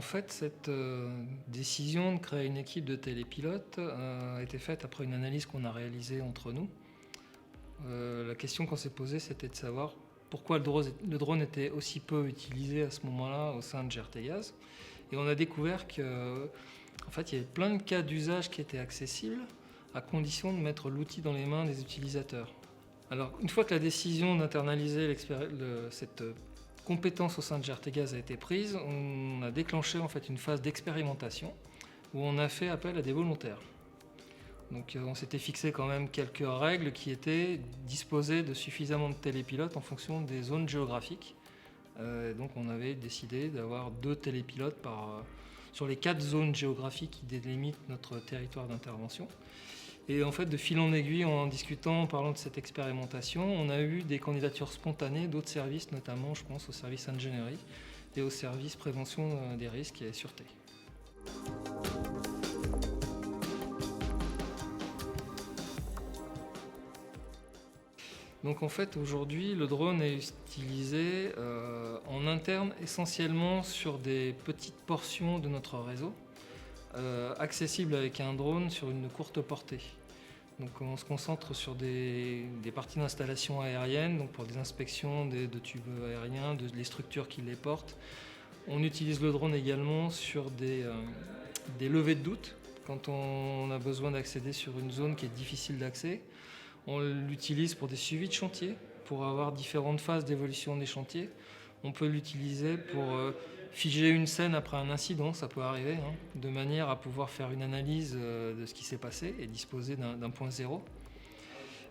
En fait, cette décision de créer une équipe de télépilotes a été faite après une analyse qu'on a réalisée entre nous. La question qu'on s'est posée, c'était de savoir pourquoi le drone était aussi peu utilisé à ce moment-là au sein de GRTgaz. Et on a découvert qu'en fait, il y avait plein de cas d'usage qui étaient accessibles à condition de mettre l'outil dans les mains des utilisateurs. Alors, une fois que la décision d'internaliser cette compétence au sein de GRTgaz a été prise, on a déclenché en fait une phase d'expérimentation où on a fait appel à des volontaires. Donc on s'était fixé quand même quelques règles qui étaient disposer de suffisamment de télépilotes en fonction des zones géographiques. Donc on avait décidé d'avoir 2 télépilotes sur les 4 zones géographiques qui délimitent notre territoire d'intervention. Et en fait, de fil en aiguille, en discutant, en parlant de cette expérimentation, on a eu des candidatures spontanées d'autres services, notamment, je pense, au service ingénierie et au service prévention des risques et sûreté. Donc en fait, aujourd'hui, le drone est utilisé en interne essentiellement sur des petites portions de notre réseau, accessibles avec un drone sur une courte portée. Donc on se concentre sur des parties d'installation aérienne, donc pour des inspections de tubes aériens, les structures qui les portent. On utilise le drone également sur des levées de doute, quand on a besoin d'accéder sur une zone qui est difficile d'accès. On l'utilise pour des suivis de chantier, pour avoir différentes phases d'évolution des chantiers. On peut l'utiliser pour figer une scène après un incident, ça peut arriver, de manière à pouvoir faire une analyse de ce qui s'est passé et disposer d'un point zéro.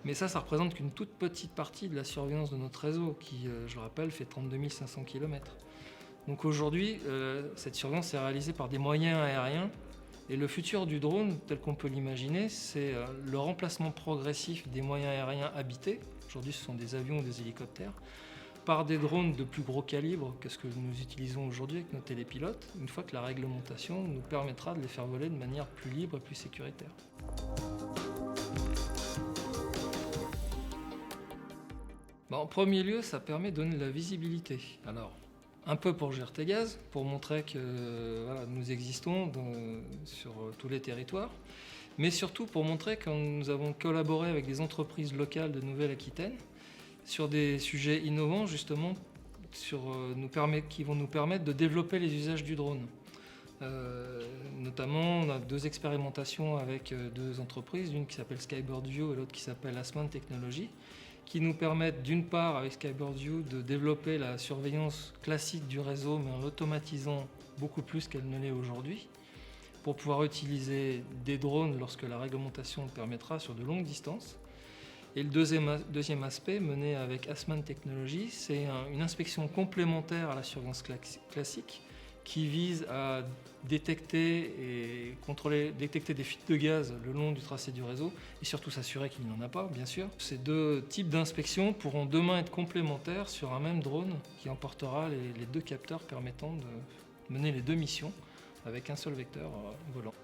Mais ça représente qu'une toute petite partie de la surveillance de notre réseau, qui, je le rappelle, fait 32 500 km. Donc aujourd'hui, cette surveillance est réalisée par des moyens aériens. Et le futur du drone, tel qu'on peut l'imaginer, c'est le remplacement progressif des moyens aériens habités. Aujourd'hui, ce sont des avions ou des hélicoptères, par des drones de plus gros calibre que ce que nous utilisons aujourd'hui avec nos télépilotes, une fois que la réglementation nous permettra de les faire voler de manière plus libre et plus sécuritaire. En premier lieu, ça permet de donner de la visibilité. Alors, un peu pour GRTgaz, pour montrer que nous existons sur tous les territoires, mais surtout pour montrer que nous avons collaboré avec des entreprises locales de Nouvelle-Aquitaine sur des sujets innovants, justement, qui vont nous permettre de développer les usages du drone. Notamment, on a 2 expérimentations avec 2 entreprises, une qui s'appelle Skybird View et l'autre qui s'appelle Asman Technology, qui nous permettent d'une part avec Skybird View de développer la surveillance classique du réseau mais en l'automatisant beaucoup plus qu'elle ne l'est aujourd'hui pour pouvoir utiliser des drones lorsque la réglementation le permettra sur de longues distances. Et le deuxième aspect mené avec Asman Technology, c'est une inspection complémentaire à la surveillance classique qui vise à détecter des fuites de gaz le long du tracé du réseau et surtout s'assurer qu'il n'y en a pas, bien sûr. Ces 2 types d'inspections pourront demain être complémentaires sur un même drone qui emportera les 2 capteurs permettant de mener les 2 missions avec un seul vecteur volant.